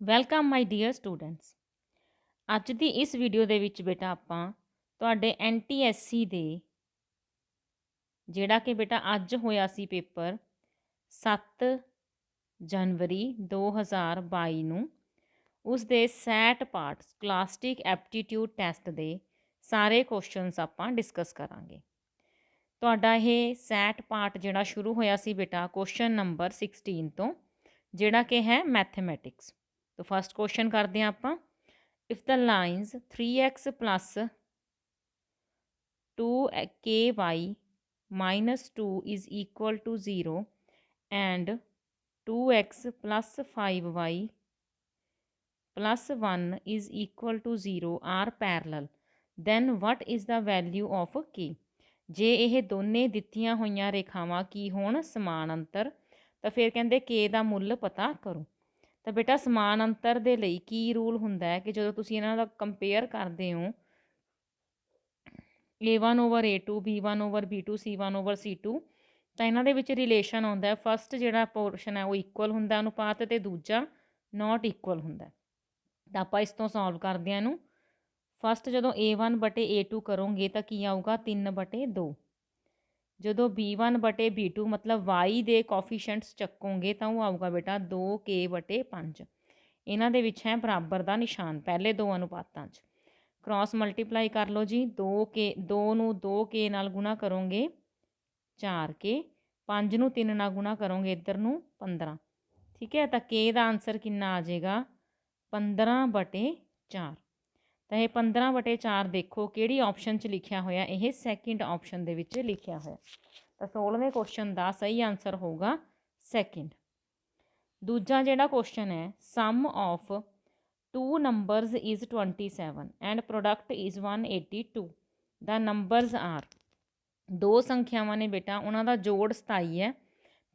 Welcome my dear students. ਅੱਜ ਦੀ ਇਸ video ਦੇ ਵਿੱਚ ਬੇਟਾ ਆਪਾਂ ਤੁਹਾਡੇ NTSC ਦੇ ਜਿਹੜਾ ਕਿ ਬੇਟਾ ਅੱਜ ਹੋਇਆ ਸੀ ਪੇਪਰ 7 ਜਨਵਰੀ 2022 ਨੂੰ ਉਸ ਦੇ ਸੈਟ ਪਾਰਟ ਸਕਲਾਸਟਿਕ ਐਪਟੀਟਿਊਡ ਟੈਸਟ ਦੇ ਸਾਰੇ ਕੁਐਸਚਨਸ ਆਪਾਂ ਡਿਸਕਸ ਕਰਾਂਗੇ। ਤੁਹਾਡਾ ਇਹ ਸੈਟ ਪਾਰਟ ਜਿਹੜਾ ਸ਼ੁਰੂ ਹੋਇਆ ਸੀ ਬੇਟਾ ਕੁਐਸਚਨ ਨੰਬਰ 16 ਤੋਂ, ਜਿਹੜਾ ਕਿ ਹੈ ਮੈਥਮੈਟਿਕਸ। तो फस्ट क्वेश्चन करते हैं आप। If the lines 3x plus 2ky minus 2 is equal to 0 and 2x plus 5y plus 1 is equal to 0 are parallel then what is the value of k। जे ये दोने दित्तियां होइयां रेखावां की होण समानांतर तो फिर कहंदे k दा मुੱਲ पता करो। ਤਾਂ ਬੇਟਾ ਸਮਾਨ ਅੰਤਰ ਦੇ ਲਈ ਕੀ ਰੂਲ ਹੁੰਦਾ ਹੈ ਕਿ ਜਦੋਂ ਤੁਸੀਂ ਇਹਨਾਂ ਦਾ ਕੰਪੇਅਰ ਕਰਦੇ ਹੋ A1 over A2 B1 over B2 C1 over C2 ਤਾਂ ਇਹਨਾਂ ਦੇ ਵਿੱਚ ਰਿਲੇਸ਼ਨ ਆਉਂਦਾ ਹੈ। ਫਸਟ ਜਿਹੜਾ ਪੋਰਸ਼ਨ ਹੈ ਉਹ ਇਕੁਅਲ ਹੁੰਦਾ ਅਨੁਪਾਤ ਤੇ ਦੂਜਾ ਨਾਟ ਇਕੁਅਲ ਹੁੰਦਾ। ਤਾਂ ਆਪਾਂ ਇਸ ਤੋਂ ਸੋਲਵ ਕਰਦੇ ਹਾਂ ਇਹਨੂੰ। ਫਸਟ ਜਦੋਂ A1 ਬਟੇ A2 ਕਰੋਗੇ ਤਾਂ ਕੀ ਆਊਗਾ 3 ਬਟੇ 2। ਜਦੋਂ B1 ਬਟੇ B2 ਮਤਲਬ y ਦੇ ਕੋਫੀਸ਼ੀਐਂਟਸ ਚੱਕੋਗੇ ਤਾਂ ਉਹ ਆਊਗਾ ਬੇਟਾ 2k ਬਟੇ 5। ਇਹਨਾਂ ਦੇ ਵਿੱਚ ਹੈ ਬਰਾਬਰ ਦਾ ਨਿਸ਼ਾਨ ਪਹਿਲੇ ਦੋ ਅਨੁਪਾਤਾਂ 'ਚ। ਕ੍ਰਾਸ ਮਲਟੀਪਲਾਈ ਕਰ ਲਓ ਜੀ। 2 ਨੂੰ 2k ਨਾਲ ਗੁਣਾ ਕਰੋਗੇ 4k, 5 ਨੂੰ 3 ਨਾਲ ਗੁਣਾ ਕਰੋਗੇ ਇੱਧਰ ਨੂੰ 15। ਠੀਕ ਹੈ, ਤਾਂ k ਦਾ ਆਨਸਰ ਕਿੰਨਾ ਆ ਜਾਏਗਾ 15 ਬਟੇ 4। ਤਾਂ ਇਹ 15 ਬਟੇ 4 ਦੇਖੋ ਕਿਹੜੀ ਆਪਸ਼ਨ 'ਚ ਲਿਖਿਆ ਹੋਇਆ, ਇਹ ਸੈਕਿੰਡ ਆਪਸ਼ਨ ਦੇ ਵਿੱਚ ਲਿਖਿਆ ਹੋਇਆ। ਤਾਂ 16ਵੇਂ ਕੁਐਸਚਨ ਦਾ ਸਹੀ ਆਨਸਰ ਹੋਊਗਾ ਸੈਕਿੰਡ। ਦੂਜਾ ਜਿਹੜਾ ਕੁਐਸਚਨ ਹੈ sum of 2 numbers is 27 and product is 182 ਦਾ ਨੰਬਰਸ ਆਰ। ਦੋ ਸੰਖਿਆਵਾਂ ਨੇ ਬੇਟਾ, ਉਹਨਾਂ ਦਾ ਜੋੜ 27 ਹੈ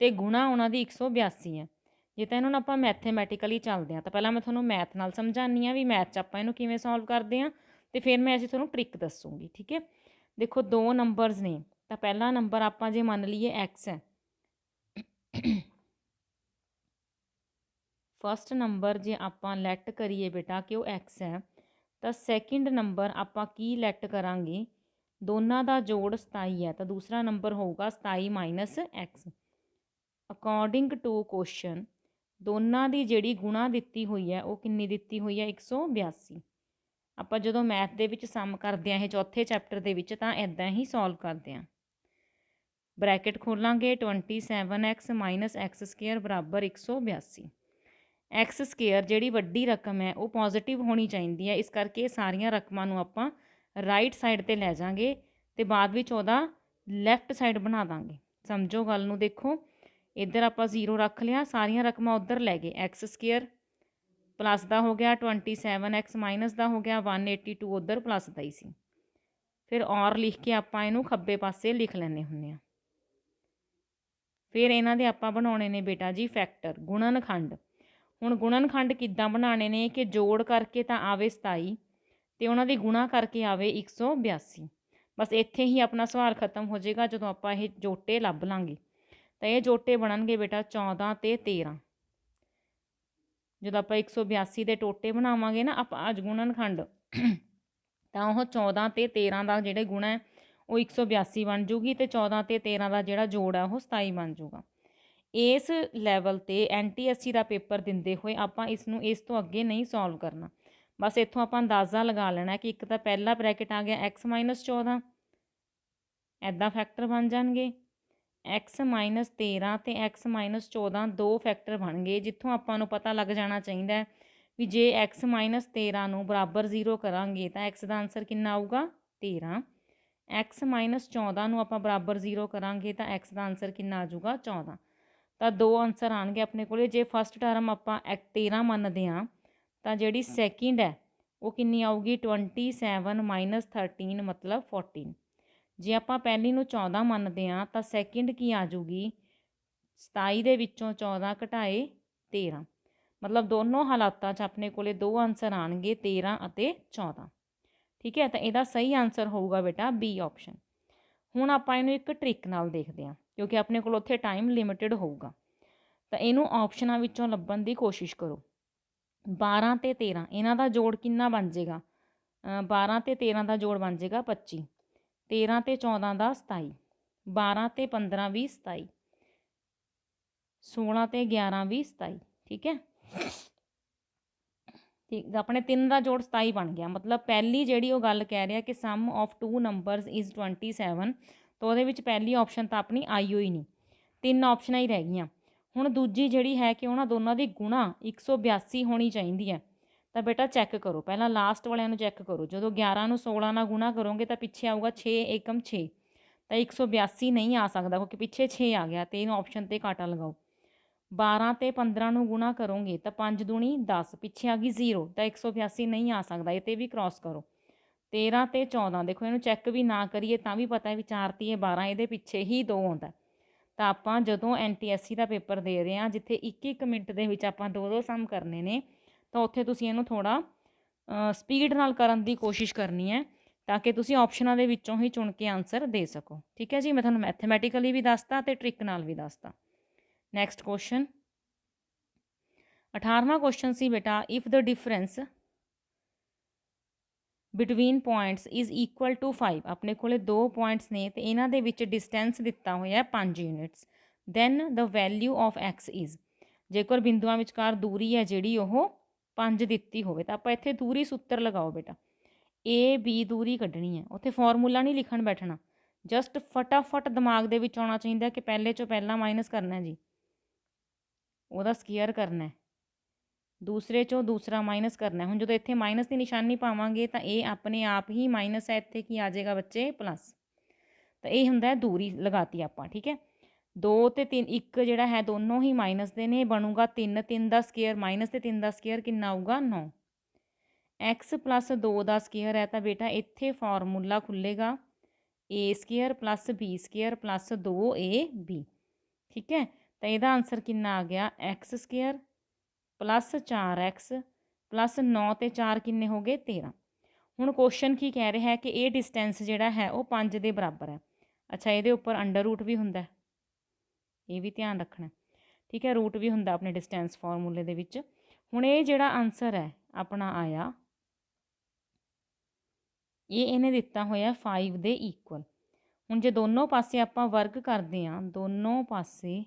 ਤੇ ਗੁਣਾ ਉਹਨਾਂ ਦੀ 182 ਹੈ। ਜੇ ਤਾਂ ਇਹਨਾਂ ਨੂੰ ਆਪਾਂ ਮੈਥੇਮੈਟੀਕਲੀ ਚੱਲਦੇ ਹਾਂ ਤਾਂ ਪਹਿਲਾਂ ਮੈਂ ਤੁਹਾਨੂੰ ਮੈਥ ਨਾਲ ਸਮਝਾਉਂਦੀ ਹਾਂ ਵੀ ਮੈਥ 'ਚ ਆਪਾਂ ਇਹਨੂੰ ਕਿਵੇਂ ਸੋਲਵ ਕਰਦੇ ਹਾਂ ਤੇ ਫਿਰ ਮੈਂ ਅਸੀਂ ਤੁਹਾਨੂੰ ਟ੍ਰਿਕ ਦੱਸੂਗੀ। ਠੀਕ ਹੈ, ਦੇਖੋ ਦੋ ਨੰਬਰਸ ਨੇ ਤਾਂ ਪਹਿਲਾ ਨੰਬਰ ਆਪਾਂ ਜੇ ਮੰਨ ਲਈਏ x ਹੈ, ਫਸਟ ਨੰਬਰ ਜੇ ਆਪਾਂ ਲੈਟ ਕਰੀਏ ਬੇਟਾ ਕਿ ਉਹ x ਹੈ ਤਾਂ ਸੈਕਿੰਡ ਨੰਬਰ ਆਪਾਂ ਕੀ ਲੈਟ ਕਰਾਂਗੇ, ਦੋਨਾਂ ਦਾ ਜੋੜ 27 ਹੈ ਤਾਂ ਦੂਸਰਾ ਨੰਬਰ ਹੋਊਗਾ 27 minus x। According to question ਦੋਨਾਂ ਦੀ ਜਿਹੜੀ ਗੁਣਾ ਦਿੱਤੀ ਹੋਈ ਹੈ ਉਹ ਕਿੰਨੀ ਦਿੱਤੀ ਹੋਈ ਹੈ 182। ਆਪਾਂ ਜਦੋਂ ਮੈਥ ਦੇ ਵਿੱਚ ਸਮ ਕਰਦੇ ਹਾਂ ਇਹ ਚੌਥੇ ਚੈਪਟਰ ਦੇ ਵਿੱਚ ਤਾਂ ਇੱਦਾਂ ਹੀ ਸੋਲਵ ਕਰਦੇ ਹਾਂ। ਬ੍ਰੈਕਟ ਖੋਲਾਂਗੇ 27x ਮਾਈਨਸ ਐਕਸ ਸਕੇਅਰ ਬਰਾਬਰ 182। ਐਕਸ ਸਕੇਅਰ ਜਿਹੜੀ ਵੱਡੀ ਰਕਮ ਹੈ ਉਹ ਪੋਜ਼ੀਟਿਵ ਹੋਣੀ ਚਾਹੀਦੀ ਹੈ, ਇਸ ਕਰਕੇ ਸਾਰੀਆਂ ਰਕਮਾਂ ਨੂੰ ਆਪਾਂ ਰਾਈਟ ਸਾਈਡ 'ਤੇ ਲੈ ਜਾਵਾਂਗੇ ਤੇ ਬਾਅਦ ਵਿੱਚ ਉਹਦਾ ਲੈਫਟ ਸਾਈਡ ਬਣਾ ਦਾਂਗੇ। ਸਮਝੋ ਗੱਲ ਨੂੰ। ਦੇਖੋ ਇੱਧਰ ਆਪਾਂ 0 ਰੱਖ ਲਿਆ, ਸਾਰੀਆਂ ਰਕਮਾਂ ਉੱਧਰ ਲੈ ਗਏ। ਐਕਸ ਸਕੇਅਰ ਪਲੱਸ ਦਾ ਹੋ ਗਿਆ 27x ਮਾਈਨਸ ਦਾ ਹੋ ਗਿਆ 182 ਉੱਧਰ ਪਲੱਸ ਦਾ ਹੀ ਸੀ। ਫਿਰ ਔਰ ਲਿਖ ਕੇ ਆਪਾਂ ਇਹਨੂੰ ਖੱਬੇ ਪਾਸੇ ਲਿਖ ਲੈਂਦੇ ਹੁੰਦੇ ਹਾਂ। ਫਿਰ ਇਹਨਾਂ ਦੇ ਆਪਾਂ ਬਣਾਉਣੇ ਨੇ ਬੇਟਾ ਜੀ ਫੈਕਟਰ, ਗੁਣਨਖੰਡ। ਹੁਣ ਗੁਣਨਖੰਡ ਕਿੱਦਾਂ ਬਣਾਉਣੇ ਨੇ ਕਿ ਜੋੜ ਕਰਕੇ ਤਾਂ ਆਵੇ 27 ਤੇ ਉਹਨਾਂ ਦੀ ਗੁਣਾ ਕਰਕੇ ਆਵੇ 182। ਬਸ ਇੱਥੇ ਹੀ ਆਪਣਾ ਸਵਾਲ ਖਤਮ ਹੋ ਜਾਏਗਾ ਜਦੋਂ ਆਪਾਂ ਇਹ ਜੋਟੇ ਲੱਭ ਲਾਂਗੇ। ਤਾਂ ਇਹ ਜੋਟੇ ਬਣਨਗੇ ਬੇਟਾ 14 ਤੇ 13। ਜਦੋਂ ਆਪਾਂ 182 ਦੇ ਟੋਟੇ ਬਣਾਵਾਂਗੇ ਨਾ ਆਪਾਂ ਅੱਜ ਗੁਣਨਖੰਡ ਤਾਂ ਉਹ 14 ਤੇ 13 ਦਾ ਜਿਹੜੇ ਗੁਣਾ ਹੈ ਉਹ 182 ਬਣ ਜੂਗੀ ਤੇ 14 ਤੇ 13 ਦਾ ਜਿਹੜਾ ਜੋੜ ਹੈ ਉਹ 27 ਬਣ ਜੂਗਾ। ਇਸ ਲੈਵਲ ਤੇ NTSC ਦਾ ਪੇਪਰ ਦਿੰਦੇ ਹੋਏ ਆਪਾਂ ਇਸ ਨੂੰ ਇਸ ਤੋਂ ਅੱਗੇ ਨਹੀਂ ਸੋਲਵ ਕਰਨਾ। ਬਸ ਇੱਥੋਂ ਆਪਾਂ ਅੰਦਾਜ਼ਾ ਲਗਾ ਲੈਣਾ ਕਿ ਇੱਕ ਤਾਂ ਪਹਿਲਾ ਬ੍ਰੈਕਟ ਆ ਗਿਆ x ਮਾਈਨਸ 14, ਇੱਦਾਂ ਫੈਕਟਰ ਬਣ ਜਾਣਗੇ। x ਮਾਈਨਸ 13 ਤੇ x ਮਾਈਨਸ 14 ਦੋ ਫੈਕਟਰ ਬਣ ਗਏ, ਜਿੱਥੋਂ ਆਪਾਂ ਨੂੰ ਪਤਾ ਲੱਗ ਜਾਣਾ ਚਾਹੀਦਾ ਹੈ ਵੀ ਜੇ x ਮਾਈਨਸ 13 ਨੂੰ ਬਰਾਬਰ 0 ਕਰਾਂਗੇ ਤਾਂ x ਦਾ ਆਨਸਰ ਕਿੰਨਾ ਆਊਗਾ 13। x ਮਾਈਨਸ 14 ਨੂੰ ਆਪਾਂ ਬਰਾਬਰ 0 ਕਰਾਂਗੇ ਤਾਂ x ਦਾ ਆਨਸਰ ਕਿੰਨਾ ਆ ਜਾਊਗਾ 14। ਤਾਂ ਦੋ ਆਨਸਰ ਆਉਣਗੇ ਆਪਣੇ ਕੋਲੇ। ਜੇ ਫਸਟ ਟਰਮ ਆਪਾਂ 13 ਮੰਨਦੇ ਹਾਂ ਤਾਂ ਜਿਹੜੀ ਸੈਕਿੰਡ ਹੈ ਉਹ ਕਿੰਨੀ ਆਊਗੀ 27 ਮਾਈਨਸ 13 ਮਤਲਬ 14। ਜੇ ਆਪਾਂ ਪਹਿਲੀ ਨੂੰ 14 ਮੰਨਦੇ ਹਾਂ ਤਾਂ ਸੈਕਿੰਡ ਕੀ ਆ ਜਾਊਗੀ 27 ਦੇ ਵਿੱਚੋਂ 14 ਘਟਾਏ 13। ਮਤਲਬ ਦੋਨੋਂ ਹਾਲਾਤਾਂ 'ਚ ਆਪਣੇ ਕੋਲੇ ਦੋ ਆਨਸਰ ਆਉਣਗੇ 13 ਅਤੇ 14। ਠੀਕ ਹੈ, ਤਾਂ ਇਹਦਾ ਸਹੀ ਆਨਸਰ ਹੋਊਗਾ ਬੇਟਾ B ਆਪਸ਼ਨ। ਹੁਣ ਆਪਾਂ ਇਹਨੂੰ ਇੱਕ ਟ੍ਰਿਕ ਨਾਲ ਦੇਖਦੇ ਹਾਂ ਕਿਉਂਕਿ ਆਪਣੇ ਕੋਲ ਉੱਥੇ ਟਾਈਮ ਲਿਮਿਟਿਡ ਹੋਊਗਾ। ਤਾਂ ਇਹਨੂੰ ਆਪਸ਼ਨਾਂ ਵਿੱਚੋਂ ਲੱਭਣ ਦੀ ਕੋਸ਼ਿਸ਼ ਕਰੋ। 12 ਤੇ 13 ਇਹਨਾਂ ਦਾ ਜੋੜ ਕਿੰਨਾ ਬਣ ਜਾਏਗਾ? 12 ਤੇ 13 ਦਾ ਜੋੜ ਬਣ ਜਾਏਗਾ 25। 13 ਤੇ 14 ਦਾ 27। 12 ਤੇ 15 ਵੀ 27। 16 ਤੇ 11 ਵੀ 27। ਠੀਕ ਹੈ, ਠੀਕ ਆਪਣੇ 3 ਦਾ ਜੋੜ 27 ਬਣ ਗਿਆ। ਮਤਲਬ ਪਹਿਲੀ ਜਿਹੜੀ ਉਹ ਗੱਲ ਕਹਿ ਰਿਹਾ ਕਿ some of to numbers is 27, ਤਾਂ ਉਹਦੇ ਵਿੱਚ ਪਹਿਲੀ ਆਪਸ਼ਨ ਤਾਂ ਆਪਣੀ ਆਈ ਹੋਈ ਨਹੀਂ, 3 ਆਪਸ਼ਨਾਂ ਹੀ ਰਹਿ ਗਈਆਂ। ਹੁਣ ਦੂਜੀ ਜਿਹੜੀ ਹੈ ਕਿ ਉਹਨਾਂ ਦੋਨਾਂ ਦੀ ਗੁਣਾ 182 ਹੋਣੀ ਚਾਹੀਦੀ ਹੈ। ਤਾਂ ਬੇਟਾ ਚੈੱਕ ਕਰੋ, ਪਹਿਲਾਂ ਲਾਸਟ ਵਾਲਿਆਂ ਨੂੰ ਚੈੱਕ ਕਰੋ। ਜਦੋਂ 11 ਨੂੰ 16 ਨਾਲ ਗੁਣਾ ਕਰੋਗੇ ਤਾਂ ਪਿੱਛੇ ਆਊਗਾ 6 ਏਕਮ 6, ਤਾਂ 182 ਨਹੀਂ ਆ ਸਕਦਾ ਕਿਉਂਕਿ ਪਿੱਛੇ 6 ਆ ਗਿਆ, ਤੇ ਇਹਨੂੰ ਆਪਸ਼ਨ 'ਤੇ ਕਾਟਾ ਲਗਾਓ। 12 ਤੇ 15 ਨੂੰ ਗੁਣਾ ਕਰੋਗੇ ਤਾਂ 5 ਦੂਣੀ 10, ਪਿੱਛੇ ਆ ਗਈ 0, ਤਾਂ 182 ਨਹੀਂ ਆ ਸਕਦਾ, ਇਹ 'ਤੇ ਵੀ ਕ੍ਰਾਸ ਕਰੋ। 13 ਤੇ 14 ਦੇਖੋ, ਇਹਨੂੰ ਚੈੱਕ ਵੀ ਨਾ ਕਰੀਏ ਤਾਂ ਵੀ ਪਤਾ ਵੀ 4 ਤੀਏ 12, ਇਹਦੇ ਪਿੱਛੇ ਹੀ 2 ਆਉਂਦਾ। ਤਾਂ ਆਪਾਂ ਜਦੋਂ NTSC ਦਾ ਪੇਪਰ ਦੇ ਰਹੇ ਹਾਂ ਜਿੱਥੇ 1-1 ਮਿੰਟ ਦੇ ਵਿੱਚ ਆਪਾਂ 2-2 ਸਮ ਕਰਨੇ ਨੇ, ਤਾਂ ਉੱਥੇ ਤੁਸੀਂ ਇਹਨੂੰ ਥੋੜ੍ਹਾ ਸਪੀਡ ਨਾਲ ਕਰਨ ਦੀ ਕੋਸ਼ਿਸ਼ ਕਰਨੀ ਹੈ ਤਾਂ ਕਿ ਤੁਸੀਂ ਆਪਸ਼ਨਾਂ ਦੇ ਵਿੱਚੋਂ ਹੀ ਚੁਣ ਕੇ ਆਨਸਰ ਦੇ ਸਕੋ। ਠੀਕ ਹੈ ਜੀ, ਮੈਂ ਤੁਹਾਨੂੰ ਮੈਥਮੈਟੀਕਲੀ ਵੀ ਦੱਸਤਾ ਅਤੇ ਟ੍ਰਿਕ ਨਾਲ ਵੀ ਦੱਸਤਾ। ਨੈਕਸਟ ਕੁਐਸਚਨ 18ਵਾਂ ਕੁਐਸਚਨ ਸੀ ਬੇਟਾ, if the difference between points is equal to 5, ਆਪਣੇ ਕੋਲੇ 2 ਪੁਆਇੰਟਸ ਨੇ ਤੇ ਇਹਨਾਂ ਦੇ ਵਿੱਚ ਡਿਸਟੈਂਸ ਦਿੱਤਾ ਹੋਇਆ 5 units, then the value of x is, ਜੇਕਰ ਬਿੰਦੂਆਂ ਵਿਚਕਾਰ ਦੂਰੀ ਹੈ ਜਿਹੜੀ ਉਹ 5 ਦਿੱਤੀ ਹੋਵੇ ਤਾਂ ਆਪਾਂ ਇੱਥੇ ਦੂਰੀ ਸੂਤਰ ਲਗਾਓ ਬੇਟਾ। A B ਦੂਰੀ ਕੱਢਣੀ ਹੈ, ਉੱਥੇ ਫਾਰਮੂਲਾ ਨਹੀਂ ਲਿਖਣ ਬੈਠਣਾ, ਜਸਟ ਫਟਾਫਟ ਦਿਮਾਗ ਦੇ ਵਿੱਚ ਆਉਣਾ ਚਾਹੀਦਾ ਕਿ ਪਹਿਲੇ ਚੋਂ ਪਹਿਲਾਂ ਮਾਈਨਸ ਕਰਨਾ ਜੀ, ਉਹਦਾ ਸਕੇਅਰ ਕਰਨਾ, ਦੂਸਰੇ ਚੋਂ ਦੂਸਰਾ ਮਾਈਨਸ ਕਰਨਾ। ਹੁਣ ਜਦੋਂ ਇੱਥੇ ਮਾਈਨਸ ਦੀ ਨਿਸ਼ਾਨੀ ਪਾਵਾਂਗੇ ਤਾਂ ਇਹ ਆਪਣੇ ਆਪ ਹੀ ਮਾਈਨਸ ਹੈ, ਇੱਥੇ ਕੀ ਆ ਜਾਏਗਾ ਬੱਚੇ? ਪਲੱਸ। ਤਾਂ ਇਹ ਹੁੰਦਾ ਦੂਰੀ ਲਗਾਤੀ ਆਪਾਂ। ਠੀਕ ਹੈ, 2 ਤੇ 3 1 ਜਿਹੜਾ ਹੈ ਦੋਨੋਂ ਹੀ ਮਾਈਨਸ ਦੇ ਨੇ, ਬਣੂਗਾ 3, 3 ਦਾ ਸਕੇਅਰ ਮਾਈਨਸ ਤੇ 3 ਦਾ ਸਕੇਅਰ ਕਿੰਨਾ ਆਊਗਾ? 9। x ਪਲੱਸ 2 ਦਾ ਸਕੇਅਰ ਹੈ ਤਾਂ ਬੇਟਾ ਇੱਥੇ ਫਾਰਮੂਲਾ ਖੁੱਲ੍ਹੇਗਾ a square plus b square plus 2ab। ਠੀਕ ਹੈ, ਤਾਂ ਇਹਦਾ ਆਨਸਰ ਕਿੰਨਾ ਆ ਗਿਆ? x square plus 4x plus 9 ਤੇ 4 ਕਿੰਨੇ ਹੋ ਗਏ? 13। ਹੁਣ ਕੁਐਸਚਨ ਕੀ ਕਹਿ ਰਿਹਾ ਹੈ ਕਿ ਇਹ ਡਿਸਟੈਂਸ ਜਿਹੜਾ ਹੈ ਉਹ 5 ਦੇ ਬਰਾਬਰ ਹੈ। ਅੱਛਾ, ਇਹਦੇ ਉੱਪਰ ਅੰਡਰ ਰੂਟ ਵੀ ਹੁੰਦਾ, ਇਹ ਵੀ ਧਿਆਨ ਰੱਖਣਾ। ਠੀਕ ਹੈ, ਰੂਟ ਵੀ ਹੁੰਦਾ ਆਪਣੇ ਡਿਸਟੈਂਸ ਫਾਰਮੂਲੇ ਦੇ ਵਿੱਚ। ਹੁਣ ਇਹ ਜਿਹੜਾ ਆਨਸਰ ਹੈ ਆਪਣਾ ਆਇਆ, ਇਹ ਇਹਨੇ ਦਿੱਤਾ ਹੋਇਆ 5 ਦੇ ਇਕੁਅਲ। ਹੁਣ ਜੇ ਦੋਨੋਂ ਪਾਸੇ ਆਪਾਂ ਵਰਕ ਕਰਦੇ ਹਾਂ, ਦੋਨੋਂ ਪਾਸੇ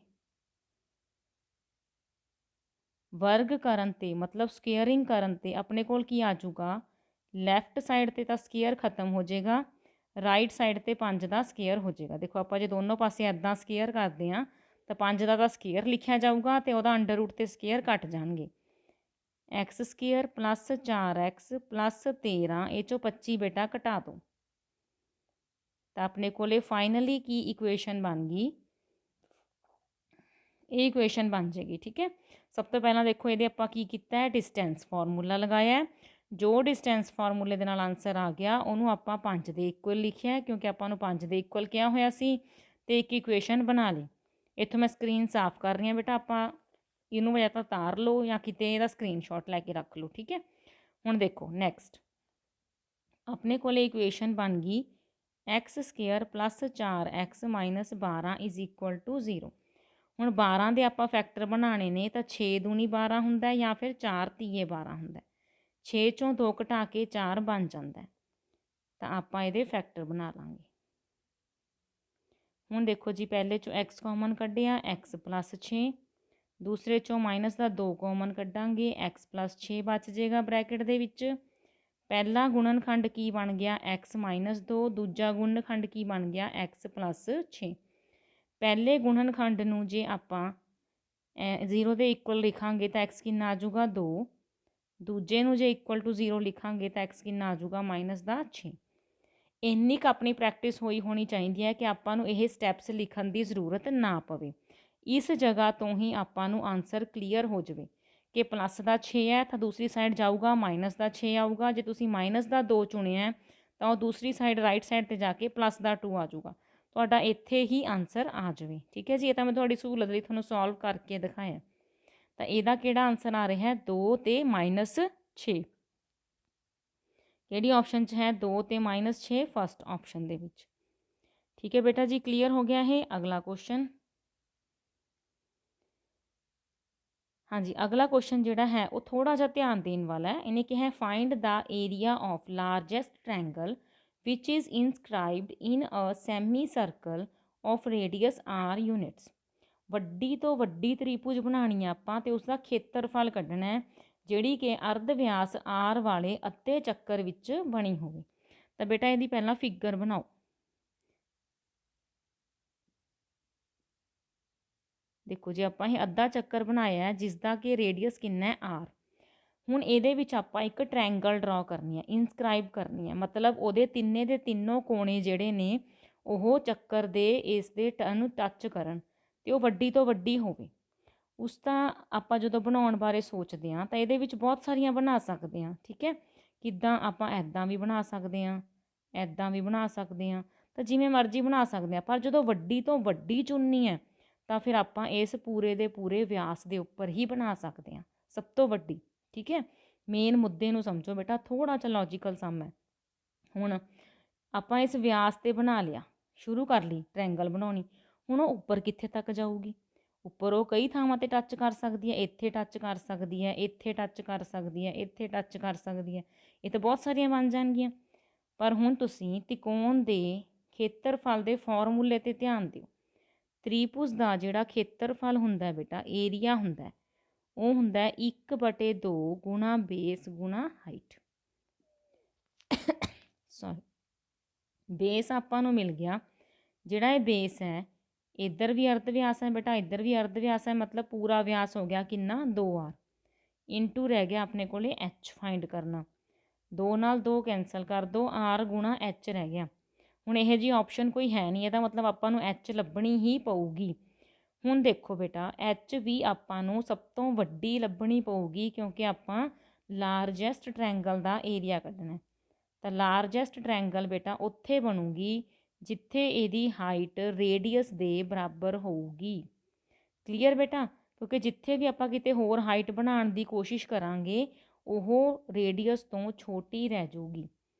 ਵਰਗ ਕਰਨ 'ਤੇ ਮਤਲਬ ਸਕੇਅਰਿੰਗ ਕਰਨ 'ਤੇ ਆਪਣੇ ਕੋਲ ਕੀ ਆ ਜਾਊਗਾ? ਲੈਫਟ ਸਾਈਡ 'ਤੇ ਤਾਂ ਸਕੇਅਰ ਖਤਮ ਹੋ ਜਾਏਗਾ, ਰਾਈਟ ਸਾਈਡ 'ਤੇ 5 ਦਾ ਸਕੇਅਰ ਹੋ ਜਾਏਗਾ। ਦੇਖੋ ਆਪਾਂ ਜੇ ਦੋਨੋਂ ਪਾਸੇ ਇੱਦਾਂ ਸਕੇਅਰ ਕਰਦੇ ਹਾਂ ਤਾਂ 5 ਦਾ ਤਾਂ ਸਕੇਅਰ ਲਿਖਿਆ ਜਾਊਗਾ ਅਤੇ ਉਹਦਾ ਅੰਡਰ ਰੂਟ 'ਤੇ ਸਕੇਅਰ ਕੱਟ ਜਾਣਗੇ। x square plus 4x plus 13, ਇਹ 'ਚੋਂ 25 ਬੇਟਾ ਘਟਾ ਦਿਓ ਤਾਂ ਆਪਣੇ ਕੋਲੇ ਫਾਈਨਲੀ ਕੀ ਇਕੁਏਸ਼ਨ ਬਣ ਗਈ? ਇਹ ਇਕੁਏਸ਼ਨ ਬਣ ਜਾਏਗੀ। ਠੀਕ ਹੈ, ਸਭ ਤੋਂ ਪਹਿਲਾਂ ਦੇਖੋ ਇਹਦੇ ਆਪਾਂ ਕੀ ਕੀਤਾ ਹੈ? ਡਿਸਟੈਂਸ ਫਾਰਮੂਲਾ ਲਗਾਇਆ। ਜੋ ਡਿਸਟੈਂਸ ਫਾਰਮੂਲੇ ਦੇ ਨਾਲ ਆਨਸਰ ਆ ਗਿਆ ਉਹਨੂੰ ਆਪਾਂ 5 ਦੇ ਇਕੁਅਲ ਲਿਖਿਆ ਕਿਉਂਕਿ ਆਪਾਂ ਨੂੰ 5 ਦੇ ਇਕੁਅਲ ਕਿਹਾ ਹੋਇਆ ਸੀ, ਤੇ ਇੱਕ ਇਕੁਏਸ਼ਨ ਬਣਾ ਲਈ। ਇੱਥੋਂ ਮੈਂ ਸਕਰੀਨ ਸਾਫ਼ ਕਰ ਰਹੀ ਹਾਂ ਬੇਟਾ, ਆਪਾਂ ਇਹਨੂੰ ਜਾਂ ਤਾਂ ਉਤਾਰ ਲਓ ਜਾਂ ਕਿਤੇ ਇਹਦਾ ਸਕਰੀਨਸ਼ਾਟ ਲੈ ਕੇ ਰੱਖ ਲਓ। ਠੀਕ ਹੈ, ਹੁਣ ਦੇਖੋ ਨੈਕਸਟ ਆਪਣੇ ਕੋਲੇ ਇਕੁਏਸ਼ਨ ਬਣ ਗਈ x square plus 4x minus 12 is equal to 0। ਹੁਣ 12 ਦੇ ਆਪਾਂ ਫੈਕਟਰ ਬਣਾਉਣੇ ਨੇ ਤਾਂ 6 ਦੂਣੀ 12 ਹੁੰਦਾ ਜਾਂ ਫਿਰ 4 ਤੀਏ 12 ਹੁੰਦਾ। 6 ਚੋਂ 2 ਘਟਾ ਕੇ 4 ਬਣ ਜਾਂਦਾ, ਤਾਂ ਆਪਾਂ ਇਹਦੇ ਫੈਕਟਰ ਬਣਾ ਲਾਂਗੇ। ਹੁਣ ਦੇਖੋ ਜੀ, ਪਹਿਲੇ ਚੋਂ x ਕਾਮਨ ਕੱਢਿਆ x ਪਲੱਸ 6, ਦੂਸਰੇ ਚੋਂ ਮਾਈਨਸ ਦਾ 2 ਕਾਮਨ ਕੱਢਾਂਗੇ x ਪਲੱਸ 6 ਬਚ ਜਾਏਗਾ ਬ੍ਰੈਕਟ ਦੇ ਵਿੱਚ। ਪਹਿਲਾ ਗੁਣਨਖੰਡ ਕੀ ਬਣ ਗਿਆ? x ਮਾਈਨਸ 2, ਦੂਜਾ ਗੁਣਨਖੰਡ ਕੀ ਬਣ ਗਿਆ? x plus 6। ਪਹਿਲੇ ਗੁਣਨਖੰਡ ਨੂੰ ਜੇ ਆਪਾਂ 0 ਦੇ ਇਕੁਅਲ ਲਿਖਾਂਗੇ ਤਾਂ x ਕਿੰਨਾ ਆ ਜਾਊਗਾ? 2। ਦੂਜੇ ਨੂੰ ਜੇ ਇਕੁਅਲ ਟੂ 0 ਲਿਖਾਂਗੇ ਤਾਂ x ਕਿੰਨਾ ਆ ਜਾਊਗਾ? ਮਾਈਨਸ ਦਾ 6। ਇੰਨੀ ਕੁ ਆਪਣੀ ਪ੍ਰੈਕਟਿਸ ਹੋਈ ਹੋਣੀ ਚਾਹੀਦੀ ਹੈ ਕਿ ਆਪਾਂ ਨੂੰ ਇਹ ਸਟੈਪਸ ਲਿਖਣ ਦੀ ਜ਼ਰੂਰਤ ਨਾ ਪਵੇ। ਇਸ ਜਗ੍ਹਾ ਤੋਂ ਹੀ ਆਪਾਂ ਨੂੰ ਆਨਸਰ ਕਲੀਅਰ ਹੋ ਜਾਵੇ ਕਿ ਪਲੱਸ ਦਾ 6 ਹੈ ਤਾਂ ਦੂਸਰੀ ਸਾਈਡ ਜਾਊਗਾ ਮਾਈਨਸ ਦਾ 6 ਆਊਗਾ। ਜੇ ਤੁਸੀਂ ਮਾਈਨਸ ਦਾ 2 ਚੁਣਿਆ ਤਾਂ ਉਹ ਦੂਸਰੀ ਸਾਈਡ ਰਾਈਟ ਸਾਈਡ 'ਤੇ ਜਾ ਕੇ ਪਲੱਸ ਦਾ 2 ਆ ਜਾਊਗਾ, ਤੁਹਾਡਾ ਇੱਥੇ ਹੀ ਆਨਸਰ ਆ ਜਾਵੇ। ਠੀਕ ਹੈ ਜੀ, ਇਹ ਤਾਂ ਮੈਂ ਤੁਹਾਡੀ ਸਹੂਲਤ ਲਈ ਤੁਹਾਨੂੰ ਸੋਲਵ ਕਰਕੇ ਦਿਖਾਇਆ। ਤਾਂ ਇਹਦਾ ਕਿਹੜਾ ਆਨਸਰ ਆ ਰਿਹਾ ਹੈ? 2 ਤੇ ਮਾਈਨਸ 6। ਕਿਹੜੀ ਆਪਸ਼ਨ 'ਚ ਹੈ? 2 ਤੇ ਮਾਈਨਸ 6 ਫਸਟ ਆਪਸ਼ਨ ਦੇ ਵਿੱਚ। ਠੀਕ ਹੈ ਬੇਟਾ ਜੀ, ਕਲੀਅਰ ਹੋ ਗਿਆ ਇਹ। ਅਗਲਾ ਕੁਐਸਚਨ हाँ जी, अगला क्वेश्चन जिहड़ा है वो थोड़ा जिहा ध्यान देने वाला है। इन्हें कहा है find the area of largest triangle which is inscribed in a semi circle of radius r units. ਵੱਡੀ ਤੋਂ ਵੱਡੀ ਤ੍ਰਿਭੁਜ ਬਣਾਉਣੀ ਆ ਆਪਾਂ ਤੇ ਉਸਦਾ ਖੇਤਰਫਲ ਕੱਢਣਾ ਹੈ ਜਿਹੜੀ ਕਿ ਅਰਧ ਵਿਆਸ ਆਰ ਵਾਲੇ ਅੱਧੇ ਚੱਕਰ ਵਿੱਚ ਬਣੀ ਹੋਵੇ। ਤਾਂ ਬੇਟਾ ਇਹਦੀ ਪਹਿਲਾਂ ਫਿਗਰ ਬਣਾਓ। ਦੇਖੋ ਜੀ ਆਪਾਂ ਇਹ ਅੱਧਾ ਚੱਕਰ ਬਣਾਇਆ ਜਿਸ ਦਾ ਕਿ ਰੇਡੀਅਸ ਕਿੰਨਾ ਹੈ ਆਰ। ਹੁਣ ਇਹਦੇ ਵਿੱਚ ਆਪਾਂ ਇੱਕ ਟ੍ਰਾਇੰਗਲ ਡਰਾ ਕਰਨੀ ਹੈ, ਇਨਸਕ੍ਰਾਈਬ ਕਰਨੀ ਹੈ, ਮਤਲਬ ਉਹਦੇ ਤਿੰਨੇ ਦੇ ਤਿੰਨੋਂ ਕੋਣੇ ਜਿਹੜੇ ਨੇ ਉਹ ਚੱਕਰ ਦੇ ਇਸ ਦੇ ਨੂੰ ਟੱਚ ਕਰਨ ਤੇ ਉਹ ਵੱਡੀ ਤੋਂ ਵੱਡੀ ਹੋਵੇ। ਉਸ ਤਾਂ ਆਪਾਂ ਜਦੋਂ ਬਣਾਉਣ ਬਾਰੇ ਸੋਚਦੇ ਹਾਂ ਤਾਂ ਇਹਦੇ ਵਿੱਚ ਬਹੁਤ ਸਾਰੀਆਂ ਬਣਾ ਸਕਦੇ ਹਾਂ, ਠੀਕ ਹੈ। ਕਿੱਦਾਂ ਆਪਾਂ ਐਦਾਂ ਵੀ ਬਣਾ ਸਕਦੇ ਹਾਂ, ਐਦਾਂ ਵੀ ਬਣਾ ਸਕਦੇ ਹਾਂ, ਤਾਂ ਜਿਵੇਂ ਮਰਜ਼ੀ ਬਣਾ ਸਕਦੇ ਹਾਂ। ਪਰ ਜਦੋਂ ਵੱਡੀ ਤੋਂ ਵੱਡੀ ਚੁਣਨੀ ਹੈ ਤਾਂ ਫਿਰ ਆਪਾਂ ਇਸ ਪੂਰੇ ਦੇ ਪੂਰੇ ਵਿਆਸ ਦੇ ਉੱਪਰ ਹੀ ਬਣਾ ਸਕਦੇ ਹਾਂ, ਸਭ ਤੋਂ ਵੱਡੀ, ਠੀਕ ਹੈ। ਮੇਨ ਮੁੱਦੇ ਨੂੰ ਸਮਝੋ ਬੇਟਾ, ਥੋੜ੍ਹਾ ਜਿਹਾ ਲੌਜੀਕਲ ਸਮ ਹੈ। ਹੁਣ ਆਪਾਂ ਇਸ ਵਿਆਸ 'ਤੇ ਬਣਾ ਲਿਆ, ਸ਼ੁਰੂ ਕਰ ਲਈ ਟ੍ਰਾਇੰਗਲ ਬਣਾਉਣੀ। ਹੁਣ ਉਹ ਉੱਪਰ ਕਿੱਥੇ ਤੱਕ ਜਾਊਗੀ? ਉੱਪਰ ਉਹ ਕਈ ਥਾਵਾਂ 'ਤੇ ਟੱਚ ਕਰ ਸਕਦੀ ਹੈ, ਇੱਥੇ ਟੱਚ ਕਰ ਸਕਦੀ ਹੈ, ਇੱਥੇ ਟੱਚ ਕਰ ਸਕਦੀ ਹੈ, ਇੱਥੇ ਟੱਚ ਕਰ ਸਕਦੀ ਹੈ। ਇਹ ਤਾਂ ਬਹੁਤ ਸਾਰੀਆਂ ਬਣ ਜਾਣਗੀਆਂ। ਪਰ ਹੁਣ ਤੁਸੀਂ ਤਿਕੋਣ ਦੇ ਖੇਤਰਫਲ ਦੇ ਫਾਰਮੂਲੇ 'ਤੇ ਧਿਆਨ ਦਿਓ। ਤ੍ਰਿਭੁਜ ਦਾ ਜਿਹੜਾ ਖੇਤਰਫਲ ਹੁੰਦਾ ਬੇਟਾ, ਏਰੀਆ ਹੁੰਦਾ, ਉਹ ਹੁੰਦਾ 1/2 ਗੁਣਾ ਬੇਸ ਗੁਣਾ ਹਾਈਟ। ਸੌਰੀ, ਬੇਸ ਆਪਾਂ ਨੂੰ ਮਿਲ ਗਿਆ, ਜਿਹੜਾ ਇਹ ਬੇਸ ਹੈ ਇੱਧਰ ਵੀ ਅਰਧ ਵਿਆਸ ਹੈ ਬੇਟਾ, ਇੱਧਰ ਵੀ ਅਰਧ ਵਿਆਸ ਹੈ, ਮਤਲਬ ਪੂਰਾ ਵਿਆਸ ਹੋ ਗਿਆ ਕਿੰਨਾ 2r ਇੰਟੂ ਰਹਿ ਗਿਆ ਆਪਣੇ ਕੋਲੇ h ਫਾਈਂਡ ਕਰਨਾ। 2 ਨਾਲ 2 ਕੈਂਸਲ ਕਰ ਦਿਓ, r ਗੁਣਾ h ਰਹਿ ਗਿਆ। ਹੁਣ ਇਹੋ ਜਿਹੀ ਆਪਸ਼ਨ ਕੋਈ ਹੈ ਨਹੀਂ, ਇਹਦਾ ਮਤਲਬ ਆਪਾਂ ਨੂੰ h ਲੱਭਣੀ ਹੀ ਪਊਗੀ। ਹੁਣ ਦੇਖੋ ਬੇਟਾ, h ਵੀ ਆਪਾਂ ਨੂੰ ਸਭ ਤੋਂ ਵੱਡੀ ਲੱਭਣੀ ਪਊਗੀ ਕਿਉਂਕਿ ਆਪਾਂ ਲਾਰਜੈਸਟ ਟ੍ਰਾਇੰਗਲ ਦਾ ਏਰੀਆ ਕੱਢਣਾ। ਤਾਂ ਲਾਰਜੈਸਟ ਟ੍ਰਾਇੰਗਲ ਬੇਟਾ ਉੱਥੇ ਬਣੂਗੀ ਜਿੱਥੇ ਇਹਦੀ ਹਾਈਟ ਰੇਡੀਅਸ ਦੇ ਬਰਾਬਰ ਹੋਊਗੀ। ਕਲੀਅਰ ਬੇਟਾ? ਕਿਉਂਕਿ ਜਿੱਥੇ ਵੀ ਆਪਾਂ ਕਿਤੇ ਹੋਰ ਹਾਈਟ ਬਣਾਉਣ ਦੀ ਕੋਸ਼ਿਸ਼ ਕਰਾਂਗੇ ਉਹ ਰੇਡੀਅਸ ਤੋਂ ਛੋਟੀ ਰਹਿ ਜਾਊਗੀ।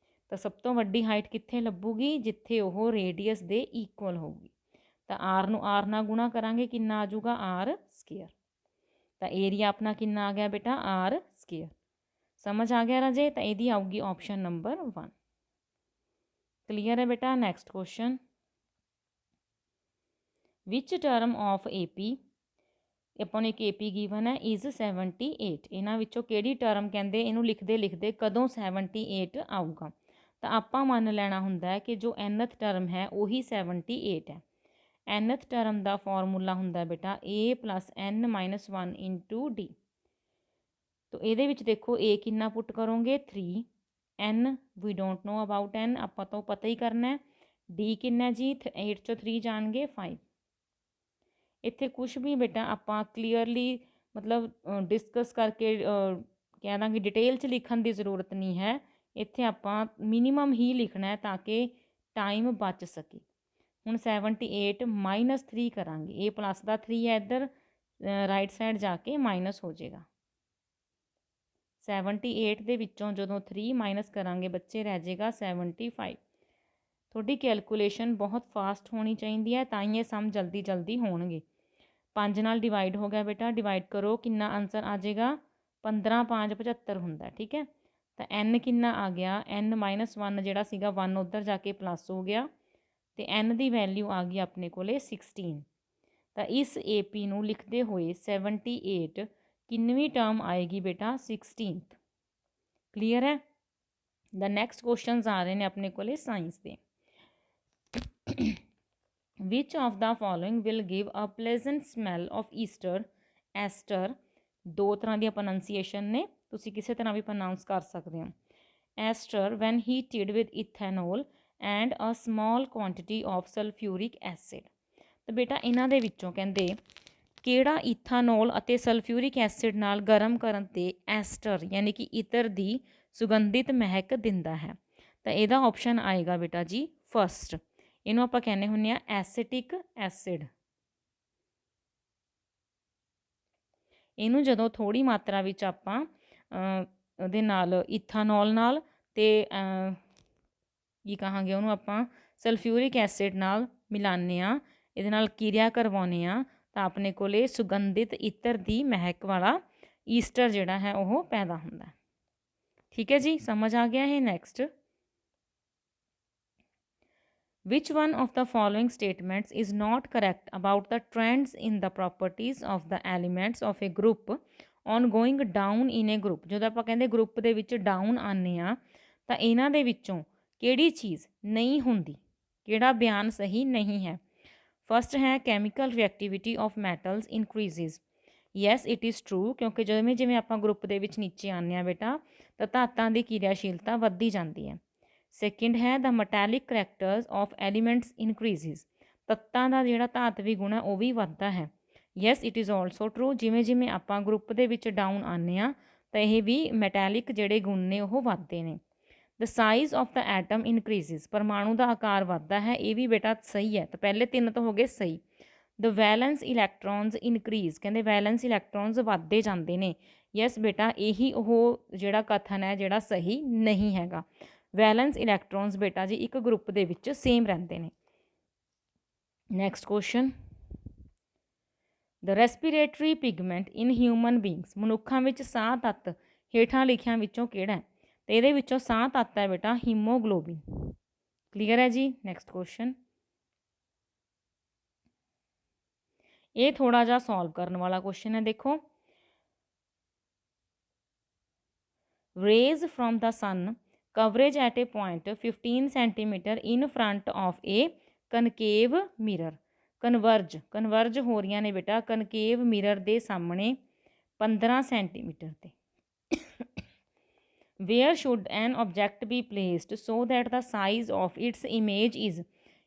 ਤਾਂ ਸਭ ਤੋਂ ਵੱਡੀ ਹਾਈਟ ਕਿੱਥੇ ਲੱਭੂਗੀ? ਜਿੱਥੇ ਉਹ ਰੇਡੀਅਸ ਦੇ ਇਕੁਅਲ ਹੋਊਗੀ। ਤਾਂ ਆਰ ਨੂੰ ਆਰ ਨਾਲ ਗੁਣਾ ਕਰਾਂਗੇ, ਕਿੰਨਾ ਆ ਜਾਊਗਾ? R square. ਤਾਂ ਏਰੀਆ ਆਪਣਾ ਕਿੰਨਾ ਆ ਗਿਆ ਬੇਟਾ? R square. ਸਮਝ ਆ ਗਿਆ ਰਾਜੇ? ਤਾਂ ਇਹਦੀ ਆਊਗੀ ਆਪਸ਼ਨ ਨੰਬਰ 1। ਕਲੀਅਰ ਹੈ ਬੇਟਾ? Next question, which term of AP, ਆਪਾਂ ਨੂੰ ਇੱਕ AP ਗਿਵਨ ਹੈ ਇਜ਼ 78। ਇਹਨਾਂ ਵਿੱਚੋਂ ਕਿਹੜੀ ਟਰਮ ਕਹਿੰਦੇ ਇਹਨੂੰ ਲਿਖਦੇ ਲਿਖਦੇ ਕਦੋਂ 78 ਆਊਗਾ? ਤਾਂ ਆਪਾਂ ਮੰਨ ਲੈਣਾ ਹੁੰਦਾ ਹੈ ਕਿ ਜੋ nth ਟਰਮ ਹੈ ਉਹੀ 78 ਹੈ। nth ਟਰਮ ਦਾ ਫਾਰਮੂਲਾ ਹੁੰਦਾ ਬੇਟਾ a + n - 1 ਇੰਟੂ d। ਤਾਂ ਇਹਦੇ ਵਿੱਚ ਦੇਖੋ a ਕਿੰਨਾ ਪੁੱਟ ਕਰੋਗੇ? 3, n we don't know about n, ਆਪਾਂ ਤੋਂ ਪਤਾ ਹੀ ਕਰਨਾ ਹੈ। d ਕਿੰਨਾ ਜੀ? 8 ਚੋਂ 3 ਜਾਣਗੇ 5। ਇੱਥੇ ਕੁਛ ਵੀ ਬੇਟਾ ਆਪਾਂ ਕਲੀਅਰਲੀ ਮਤਲਬ ਡਿਸਕਸ ਕਰਕੇ ਕਹਿ ਦਾਂਗੇ, ਡਿਟੇਲ 'ਚ ਲਿਖਣ ਦੀ ਜ਼ਰੂਰਤ ਨਹੀਂ ਹੈ। ਇੱਥੇ ਆਪਾਂ ਮਿਨੀਮਮ ਹੀ ਲਿਖਣਾ ਹੈ ਤਾਂ ਕਿ ਟਾਈਮ ਬਚ ਸਕੇ। ਹੁਣ 78 - 3 ਕਰਾਂਗੇ, ਇਹ ਪਲੱਸ ਦਾ 3 ਹੈ, ਇੱਧਰ ਰਾਈਟ ਸਾਈਡ ਜਾ ਕੇ ਮਾਈਨਸ ਹੋ ਜਾਏਗਾ। 78 ਦੇ ਵਿੱਚੋਂ ਜਦੋਂ 3 ਮਾਈਨਸ ਕਰਾਂਗੇ ਬੱਚੇ ਰਹਿ ਜਾਏਗਾ 75। ਤੁਹਾਡੀ ਕੈਲਕੂਲੇਸ਼ਨ ਬਹੁਤ ਫਾਸਟ ਹੋਣੀ ਚਾਹੀਦੀ ਹੈ ਤਾਂ ਹੀ ਇਹ ਸਮ ਜਲਦੀ ਜਲਦੀ ਹੋਣਗੇ। 5 ਨਾਲ ਡਿਵਾਈਡ ਹੋ ਗਿਆ ਬੇਟਾ, ਡਿਵਾਈਡ ਕਰੋ, ਕਿੰਨਾ ਆਨਸਰ ਆ ਜਾਏਗਾ? 15 × 5 = 75 ਹੁੰਦਾ, ਠੀਕ ਹੈ। ਤਾਂ n ਕਿੰਨਾ ਆ ਗਿਆ? n - 1 ਜਿਹੜਾ ਸੀਗਾ 1 ਉੱਧਰ ਜਾ ਕੇ ਪਲੱਸ ਹੋ ਗਿਆ ਅਤੇ n ਦੀ ਵੈਲਿਊ ਆ ਗਈ ਆਪਣੇ ਕੋਲੇ 16। ਤਾਂ ਇਸ AP ਨੂੰ ਲਿਖਦੇ ਹੋਏ 78 ਕਿੰਨਵੀਂ ਟਰਮ ਆਏਗੀ ਬੇਟਾ? 16th। ਕਲੀਅਰ ਹੈ? ਦਾ ਨੈਕਸਟ ਕੁਐਸਚਨਸ ਆ ਰਹੇ ਨੇ ਆਪਣੇ ਕੋਲੇ ਸਾਇੰਸ ਦੇ। Which of the following will give a pleasant smell of ester? Ester ਦੋ ਤਰ੍ਹਾਂ ਦੀਆਂ ਪ੍ਰੋਨਾਂਸੀਏਸ਼ਨ ਨੇ, ਤੁਸੀਂ ਕਿਸੇ ਤਰ੍ਹਾਂ ਵੀ ਪ੍ਰੋਨਾਊਂਸ ਕਰ ਸਕਦੇ ਹੋ। Ester when heated with ethanol and a small quantity of sulphuric acid. ਤਾਂ ਬੇਟਾ ਇਹਨਾਂ ਦੇ ਵਿੱਚੋਂ ਕਹਿੰਦੇ ਕਿਹੜਾ ਇਥਾਨੋਲ ਅਤੇ ਸਲਫਿਊਰਿਕ ਐਸਿਡ ਨਾਲ ਗਰਮ ਕਰਨ 'ਤੇ ਐਸਟਰ ਯਾਨੀ ਕਿ ਇਤਰ ਦੀ ਸੁਗੰਧਿਤ ਮਹਿਕ ਦਿੰਦਾ ਹੈ? ਤਾਂ ਇਹਦਾ ਆਪਸ਼ਨ ਆਏਗਾ ਬੇਟਾ ਜੀ ਫਸਟ। ਇਹਨੂੰ ਆਪਾਂ ਕਹਿੰਦੇ ਹੁੰਦੇ ਆ ਐਸੀਟਿਕ ਐਸਿਡ। ਇਹਨੂੰ ਜਦੋਂ ਥੋੜ੍ਹੀ ਮਾਤਰਾ ਵਿੱਚ ਆਪਾਂ ਉਹਦੇ ਨਾਲ ਇਥਾਨੋਲ ਨਾਲ ਅਤੇ ਕੀ ਕਹਾਂਗੇ ਉਹਨੂੰ ਆਪਾਂ ਸਲਫਿਊਰਿਕ ਐਸਿਡ ਨਾਲ ਮਿਲਾਉਂਦੇ ਹਾਂ, ਇਹਦੇ ਨਾਲ ਕਿਰਿਆ ਕਰਵਾਉਂਦੇ ਹਾਂ, ਤਾਂ ਆਪਣੇ ਕੋਲੇ ਸੁਗੰਧਿਤ ਇਤਰ ਦੀ ਮਹਿਕ ਵਾਲਾ ਈਸਟਰ ਜਿਹੜਾ ਹੈ ਉਹ ਪੈਦਾ ਹੁੰਦਾ। ਠੀਕ ਹੈ ਜੀ, ਸਮਝ ਆ ਗਿਆ ਹੈ। Next, which one of the following statements is not correct about the trends in the properties of the elements of a group on going down in a group? ਜਦੋਂ ਆਪਾਂ ਕਹਿੰਦੇ ਗਰੁੱਪ ਦੇ ਵਿੱਚ ਡਾਊਨ ਆਉਂਦੇ ਆ ਤਾਂ ਇਹਨਾਂ ਦੇ ਵਿੱਚੋਂ ਕਿਹੜੀ ਚੀਜ਼ ਨਹੀਂ ਹੁੰਦੀ, ਕਿਹੜਾ ਬਿਆਨ ਸਹੀ ਨਹੀਂ ਹੈ? ਫਸਟ ਹੈ chemical reactivity of metals increases. Yes it is true, ਕਿਉਂਕਿ ਜਿਵੇਂ ਜਿਵੇਂ ਆਪਾਂ ਗਰੁੱਪ ਦੇ ਵਿੱਚ ਨੀਚੇ ਆਉਂਦੇ ਹਾਂ ਬੇਟਾ ਤਾਂ ਧਾਤਾਂ ਦੀ ਕਿਰਿਆਸ਼ੀਲਤਾ ਵੱਧਦੀ ਜਾਂਦੀ ਹੈ। ਸੈਕਿੰਡ ਹੈ ਦਾ ਮੈਟੈਲਿਕ ਕਰੈਕਟਰਸ ਆਫ ਐਲੀਮੈਂਟਸ ਇਨਕਰੀਜ਼ਿਜ਼, ਤੱਤਾਂ ਦਾ ਜਿਹੜਾ ਧਾਤਵੀ ਗੁਣ ਹੈ ਉਹ ਵੀ ਵੱਧਦਾ ਹੈ। Yes it is also true, ਜਿਵੇਂ ਜਿਵੇਂ ਆਪਾਂ ਗਰੁੱਪ ਦੇ ਵਿੱਚ ਡਾਊਨ ਆਉਂਦੇ ਹਾਂ ਤਾਂ ਇਹ ਵੀ ਮੈਟੈਲਿਕ ਜਿਹੜੇ ਗੁਣ ਨੇ ਉਹ ਵੱਧਦੇ ਨੇ। ਦ ਸਾਈਜ਼ ਆਫ ਦ ਐਟਮ ਇਨਕਰੀਜ਼ਿਜ਼, ਪਰਮਾਣੂ ਦਾ ਆਕਾਰ ਵੱਧਦਾ ਹੈ, ਇਹ ਵੀ ਬੇਟਾ ਸਹੀ ਹੈ। ਤਾਂ ਪਹਿਲੇ ਤਿੰਨ ਤਾਂ ਹੋ ਗਏ ਸਹੀ। ਦ ਵੈਲੈਂਸ ਇਲੈਕਟ੍ਰੋਨਸ ਇਨਕਰੀਜ਼, ਕਹਿੰਦੇ ਵੈਲੈਂਸ ਇਲੈਕਟ੍ਰੋਨਸ ਵੱਧਦੇ ਜਾਂਦੇ ਨੇ। ਯੈਸ ਬੇਟਾ ਇਹੀ ਉਹ ਜਿਹੜਾ ਕਥਨ ਹੈ ਜਿਹੜਾ ਸਹੀ ਨਹੀਂ ਹੈਗਾ। ਵੈਲੈਂਸ ਇਲੈਕਟ੍ਰੋਨਸ ਬੇਟਾ ਜੀ ਇੱਕ ਗਰੁੱਪ ਦੇ ਵਿੱਚ ਸੇਮ ਰਹਿੰਦੇ ਨੇ। ਨੈਕਸਟ ਕੁਐਸਚਨ, ਦ ਰੈਸਪੀਰੇਟਰੀ ਪਿਗਮੈਂਟ ਇਨ ਹਿਊਮਨ ਬੀਇੰਗਸ, ਮਨੁੱਖਾਂ ਵਿੱਚ ਸਾਹ ਤੱਤ ਹੇਠਾਂ ਲਿਖਿਆਂ ਵਿੱਚੋਂ ਕਿਹੜਾ ਹੈ? ਤੇ ਇਹਦੇ ਵਿੱਚੋਂ ਸਾਹ ਤੱਤ ਹੈ ਬੇਟਾ ਹੀਮੋਗਲੋਬਿਨ। ਕਲੀਅਰ ਹੈ ਜੀ। ਨੈਕਸਟ ਕੁਐਸਚਨ, ਇਹ ਥੋੜਾ ਜਿਹਾ ਸੋਲਵ ਕਰਨ ਵਾਲਾ ਕੁਐਸਚਨ ਹੈ। ਦੇਖੋ, rays from the sun converge at a point 15 centimetre in front of a concave mirror, converge ਹੋ ਰਹੀਆਂ ਨੇ ਬੇਟਾ ਕਨਕੇਵ ਮਿਰਰ ਦੇ ਸਾਹਮਣੇ 15 ਸੈਂਟੀਮੀਟਰ ਤੇ। Where should an object be placed so that the size of its image is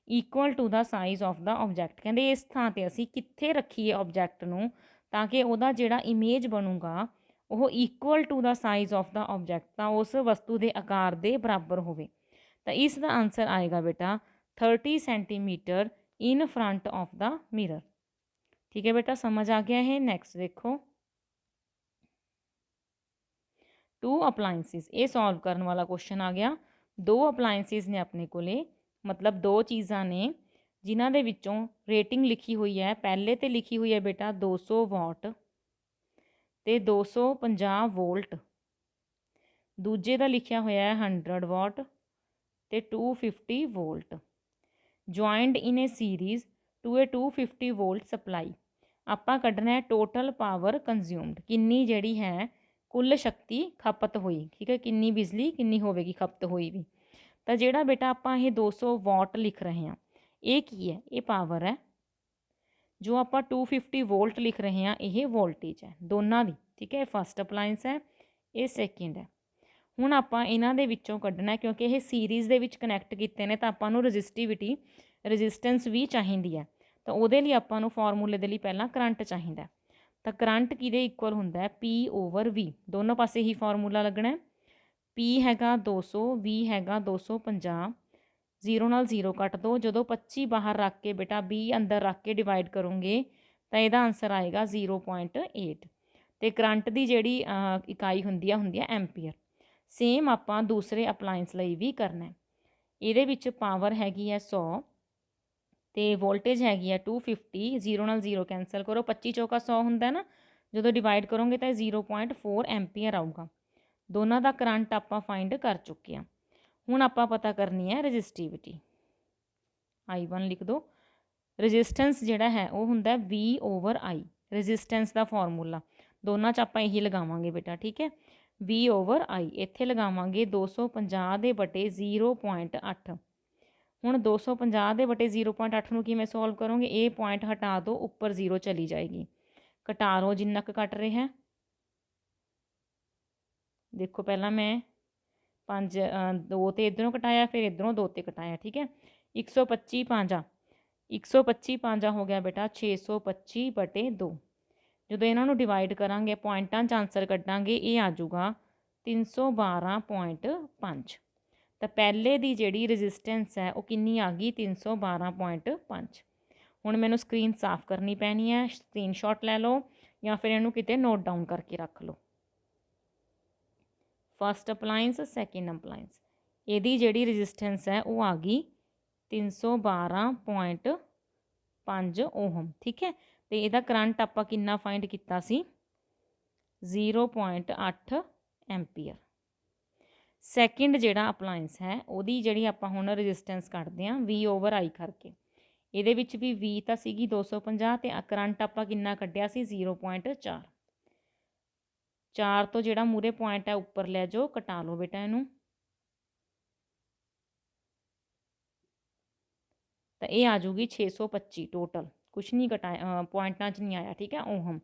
equal to the size of the object, ਕਹਿੰਦੇ ਇਸ ਥਾਂ ਤੇ ਅਸੀਂ ਕਿੱਥੇ ਰੱਖੀਏ ਆਬਜੈਕਟ ਨੂੰ ਤਾਂ ਕਿ ਉਹਦਾ ਜਿਹੜਾ ਇਮੇਜ ਬਣੂਗਾ ਉਹ equal to the size of the object, ਤਾਂ ਉਸ ਵਸਤੂ ਦੇ ਆਕਾਰ ਦੇ ਬਰਾਬਰ ਹੋਵੇ। ਤਾਂ ਇਸ ਦਾ ਆਨਸਰ ਆਏਗਾ ਬੇਟਾ 30 centimetre in front of the mirror. ਠੀਕ ਹੈ ਬੇਟਾ, ਸਮਝ ਆ ਗਿਆ ਹੈ। ਨੈਕਸਟ ਦੇਖੋ, ਟੂ ਅਪਲਾਇੰਸਿਸ, ਇਹ ਸੋਲਵ ਕਰਨ ਵਾਲਾ ਕੁਐਸਚਨ ਆ ਗਿਆ। ਦੋ ਅਪਲਾਇੰਸਿਸ ਨੇ ਆਪਣੇ ਕੋਲੇ, ਮਤਲਬ ਦੋ ਚੀਜ਼ਾਂ ਨੇ ਜਿਨ੍ਹਾਂ ਦੇ ਵਿੱਚੋਂ ਰੇਟਿੰਗ ਲਿਖੀ ਹੋਈ ਹੈ। ਪਹਿਲੇ ਤੇ ਲਿਖੀ ਹੋਈ ਹੈ ਬੇਟਾ 200 ਵਾਟ ਤੇ 250 ਵੋਲਟ, ਦੂਜੇ ਦਾ ਲਿਖਿਆ ਹੋਇਆ ਹੈ 100 ਵਾਟ ਤੇ 250 volt, joined in a series to a 250 volt supply. ਆਪਾਂ ਕੱਢਣਾ ਹੈ ਟੋਟਲ ਪਾਵਰ ਕੰਜ਼ਿਊਮਡ, ਕਿੰਨੀ ਜਿਹੜੀ ਹੈ ਕੁੱਲ ਸ਼ਕਤੀ ਖਪਤ ਹੋਈ। ਠੀਕ ਹੈ, ਕਿੰਨੀ ਬਿਜਲੀ ਕਿੰਨੀ ਹੋਵੇਗੀ ਖਪਤ ਹੋਈ ਵੀ। ਤਾਂ ਜਿਹੜਾ ਬੇਟਾ ਆਪਾਂ ਇਹ 200 ਵਾਟ ਲਿਖ ਰਹੇ ਹਾਂ ਇਹ ਕੀ ਹੈ? ਇਹ ਪਾਵਰ ਹੈ। ਜੋ ਆਪਾਂ 250 ਵੋਲਟ ਲਿਖ ਰਹੇ ਹਾਂ ਇਹ ਵੋਲਟੇਜ ਹੈ ਦੋਨਾਂ ਦੀ। ਠੀਕ ਹੈ, ਇਹ ਫਸਟ ਅਪਲਾਇੰਸ ਹੈ, ਇਹ ਸੈਕਿੰਡ ਹੈ। ਹੁਣ ਆਪਾਂ ਇਹਨਾਂ ਦੇ ਵਿੱਚੋਂ ਕੱਢਣਾ, ਕਿਉਂਕਿ ਇਹ ਸੀਰੀਜ਼ ਦੇ ਵਿੱਚ ਕਨੈਕਟ ਕੀਤੇ ਨੇ ਤਾਂ ਆਪਾਂ ਨੂੰ ਰੈਜ਼ਿਸਟੈਂਸ ਵੀ ਚਾਹੀਦੀ ਹੈ। ਤਾਂ ਉਹਦੇ ਲਈ ਆਪਾਂ ਨੂੰ ਫਾਰਮੂਲੇ ਦੇ ਲਈ ਪਹਿਲਾਂ ਕਰੰਟ ਚਾਹੀਦਾ। ਤਾਂ ਕਰੰਟ ਕਿਹਦੇ ਇਕੁਅਲ ਹੁੰਦਾ ਹੈ? P/V, ਦੋਨੋਂ ਪਾਸੇ ਹੀ ਫਾਰਮੂਲਾ ਲੱਗਣਾ। P ਹੈਗਾ 200, V ਹੈਗਾ 250, 0 ਨਾਲ 0 ਕੱਟ ਦੋ। ਜਦੋਂ 25 ਬਾਹਰ ਰੱਖ ਕੇ ਬੇਟਾ 20 ਅੰਦਰ ਰੱਖ ਕੇ ਡਿਵਾਈਡ ਕਰੋਗੇ ਤਾਂ ਇਹਦਾ ਆਨਸਰ ਆਏਗਾ 0.8। ਤੇ ਕਰੰਟ ਦੀ ਜਿਹੜੀ ਇਕਾਈ ਹੁੰਦੀ ਹੈ ਐਂਪੀਅਰ। ਸੇਮ ਆਪਾਂ ਦੂਸਰੇ ਅਪਲਾਇੰਸ ਲਈ ਵੀ ਕਰਨਾ ਹੈ। ਇਹਦੇ ਵਿੱਚ ਪਾਵਰ ਹੈਗੀ ਹੈ 100 ਤੇ ਵੋਲਟੇਜ ਹੈਗੀ ਹੈ 250, 0 ਨਾਲ 0 ਕੈਂਸਲ ਕਰੋ, 25 ਚੌਕਾ 100 ਹੁੰਦਾ ਨਾ, ਜਦੋਂ ਡਿਵਾਈਡ ਕਰੋਗੇ ਤਾਂ 0.4 ਐਂਪੀਅਰ ਆਊਗਾ। ਦੋਨਾਂ ਦਾ ਕਰੰਟ ਆਪਾਂ ਫਾਈਂਡ ਕਰ ਚੁੱਕੇ ਹਾਂ। ਹੁਣ ਆਪਾਂ ਪਤਾ ਕਰਨੀ ਹੈ ਰੈਜ਼ਿਸਟਿਵਿਟੀ। I1 ਲਿਖ ਦਿਓ। ਰੈਜ਼ਿਸਟੈਂਸ ਜਿਹੜਾ ਹੈ ਉਹ ਹੁੰਦਾ V/I, ਰੈਜ਼ਿਸਟੈਂਸ ਦਾ ਫਾਰਮੂਲਾ ਦੋਨਾਂ 'ਚ ਆਪਾਂ ਇਹੀ ਲਗਾਵਾਂਗੇ ਬੇਟਾ। ਠੀਕ ਹੈ, V/I ਇੱਥੇ ਲਗਾਵਾਂਗੇ 250 ਦੇ ਬਟੇ 0.8। ਹੁਣ 250 ਦੇ ਬਟੇ 0.8 ਨੂੰ ਕਿਵੇਂ ਸੋਲਵ ਕਰੋਗੇ? ਇਹ ਪੁਆਇੰਟ ਹਟਾ ਦਿਓ, ਉੱਪਰ 0 ਚਲੀ ਜਾਏਗੀ, ਘਟਾ ਲਓ ਜਿੰਨਾ ਕੁ ਘਟ ਰਿਹਾ। ਦੇਖੋ ਪਹਿਲਾਂ ਮੈਂ 2 ਤੇ ਇੱਧਰੋਂ ਘਟਾਇਆ, ਫਿਰ ਇੱਧਰੋਂ 2 ਤੇ ਘਟਾਇਆ। ਠੀਕ ਹੈ, 125 5 ਹੋ ਗਿਆ ਬੇਟਾ 625 ਬਟੇ 2। ਜਦੋਂ ਇਹਨਾਂ ਨੂੰ ਡਿਵਾਈਡ ਕਰਾਂਗੇ ਪੁਆਇੰਟਾਂ 'ਚ ਆਂਸਰ ਕੱਢਾਂਗੇ ਇਹ ਆ ਜਾਊਗਾ 312.5। ਤਾਂ ਪਹਿਲੇ ਦੀ ਜਿਹੜੀ ਰੈਜ਼ਿਸਟੈਂਸ ਹੈ ਉਹ ਕਿੰਨੀ ਆ ਗਈ? 312.5। ਹੁਣ ਮੈਨੂੰ ਸਕਰੀਨ ਸਾਫ਼ ਕਰਨੀ ਪੈਣੀ ਹੈ, ਸਕਰੀਨਸ਼ਾਟ ਲੈ ਲਓ ਜਾਂ ਫਿਰ ਇਹਨੂੰ ਕਿਤੇ ਨੋਟ ਡਾਊਨ ਕਰਕੇ ਰੱਖ ਲਓ। ਫਸਟ ਅਪਲਾਇੰਸ, ਸੈਕਿੰਡ ਅਪਲਾਇੰਸ, ਇਹਦੀ ਜਿਹੜੀ ਰੈਜ਼ਿਸਟੈਂਸ ਹੈ ਉਹ ਆ ਗਈ 312.5 ਓਹਮ। ਠੀਕ ਹੈ, ਤੇ ਇਹਦਾ ਕਰੰਟ ਆਪਾਂ ਕਿੰਨਾ ਫਾਈਂਡ ਕੀਤਾ ਸੀ 0.8 ਐਂਪੀਅਰ। ਸੈਕਿੰਡ ਜਿਹੜਾ ਅਪਲਾਇੰਸ ਹੈ ਉਹਦੀ ਜਿਹੜੀ ਆਪਾਂ ਹੁਣ ਰੈਜ਼ਿਸਟੈਂਸ ਕੱਢਦੇ ਹਾਂ V/I ਕਰਕੇ। ਇਹਦੇ ਵਿੱਚ ਵੀ V ਤਾਂ ਸੀਗੀ 250 ਤੇ ਕਰੰਟ ਆਪਾਂ ਕਿੰਨਾ ਕੱਢਿਆ ਸੀ 0.4। 4 ਤੋਂ ਜਿਹੜਾ ਮੂਰੇ ਪੁਆਇੰਟ ਹੈ ਉੱਪਰ ਲੈ ਜਾਓ, ਕਟਾ ਲਓ ਬੇਟਾ ਇਹਨੂੰ। ਤਾਂ ਇਹ ਆ ਜੂਗੀ 625 ਟੋਟਲ, ਕੁਛ ਨਹੀਂ ਘਟਾਇਆ ਪੁਆਇੰਟਾਂ 'ਚ ਨਹੀਂ ਆਇਆ, ਠੀਕ ਹੈ। ਓਹਮ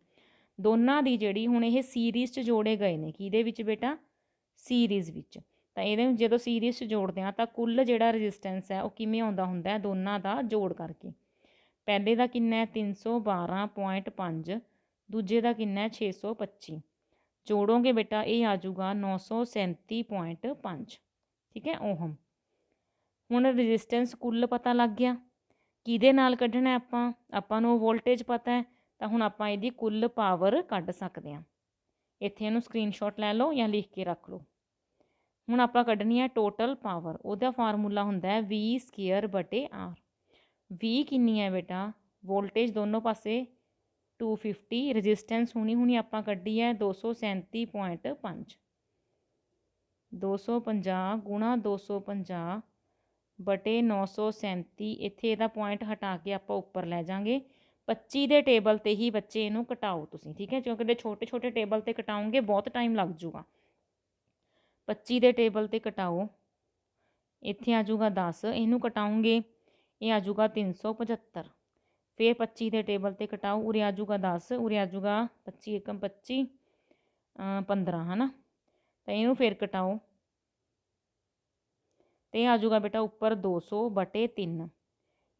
ਦੋਨਾਂ ਦੀ ਜਿਹੜੀ ਹੁਣ ਇਹ ਸੀਰੀਜ਼ 'ਚ ਜੋੜੇ ਗਏ ਨੇ, ਕਿਹਦੇ ਵਿੱਚ ਬੇਟਾ ਸੀਰੀਜ਼ ਵਿੱਚ। ਤਾਂ ਇਹਦੇ ਜਦੋਂ ਸੀਰੀਜ਼ 'ਚ ਜੋੜਦੇ ਹਾਂ ਤਾਂ ਕੁੱਲ ਜਿਹੜਾ ਰੈਜ਼ਿਸਟੈਂਸ ਹੈ ਉਹ ਕਿਵੇਂ ਆਉਂਦਾ ਹੁੰਦਾ ਹੈ ਦੋਨਾਂ ਦਾ ਜੋੜ ਕਰਕੇ। ਪਹਿਲੇ ਦਾ ਕਿੰਨਾ ਹੈ 312.5, ਦੂਜੇ ਦਾ ਕਿੰਨਾ ਹੈ 625। ਜੋੜੋਗੇ ਬੇਟਾ ਇਹ ਆ ਜਾਊਗਾ 937.5, ਠੀਕ ਹੈ ਓਹਮ। ਹੁਣ ਰੈਜ਼ਿਸਟੈਂਸ ਕੁੱਲ ਪਤਾ ਲੱਗ ਗਿਆ, ਕਿਹਦੇ ਨਾਲ ਕੱਢਣਾ ਆਪਾਂ ਨੂੰ ਵੋਲਟੇਜ ਪਤਾ ਹੈ, ਤਾਂ ਹੁਣ ਆਪਾਂ ਇਹਦੀ ਕੁੱਲ ਪਾਵਰ ਕੱਢ ਸਕਦੇ ਹਾਂ। ਇੱਥੇ ਇਹਨੂੰ ਸਕਰੀਨਸ਼ਾਟ ਲੈ ਲਓ ਜਾਂ ਲਿਖ ਕੇ ਰੱਖ ਲਓ। ਹੁਣ ਆਪਾਂ ਕੱਢਣੀ ਹੈ ਟੋਟਲ ਪਾਵਰ, ਉਹਦਾ ਫਾਰਮੂਲਾ ਹੁੰਦਾ ਹੈ V²/R। V ਕਿੰਨੀ ਹੈ ਬੇਟਾ, ਵੋਲਟੇਜ ਦੋਨੋਂ ਪਾਸੇ 250, ਰੈਜ਼ਿਸਟੈਂਸ ਹੁਣੀ ਆਪਾਂ ਕੱਢੀ ਹੈ 237.5। 250 ਗੁਣਾ 250 ਬਟੇ 937, ਇੱਥੇ ਇਹਦਾ ਪੁਆਇੰਟ ਹਟਾ ਕੇ ਆਪਾਂ ਉੱਪਰ ਲੈ ਜਾਵਾਂਗੇ। 25 ਦੇ ਟੇਬਲ 'ਤੇ ਹੀ ਬੱਚੇ ਇਹਨੂੰ ਘਟਾਓ ਤੁਸੀਂ, ਠੀਕ ਹੈ, ਕਿਉਂਕਿ ਜੇ ਛੋਟੇ ਛੋਟੇ ਟੇਬਲ 'ਤੇ ਘਟਾਓਗੇ ਬਹੁਤ ਟਾਈਮ ਲੱਗ ਜੂਗਾ। 25 ਦੇ ਟੇਬਲ 'ਤੇ ਘਟਾਓ, ਇੱਥੇ ਆ ਜੂਗਾ 10, ਇਹਨੂੰ ਘਟਾਉਂਗੇ ਇਹ ਆ ਜੂਗਾ 375। ਫਿਰ 25 ਦੇ ਟੇਬਲ 'ਤੇ ਘਟਾਓ, ਉਰੇ ਆ ਜੂਗਾ 10, ਉਰੇ ਆ ਜੂਗਾ 25 × 25 15, ਹੈ ਨਾ। ਤਾਂ ਇਹਨੂੰ ਫਿਰ ਘਟਾਓ ਤੇ ਆ ਜਾਊਗਾ ਬੇਟਾ ਉੱਪਰ 200/3।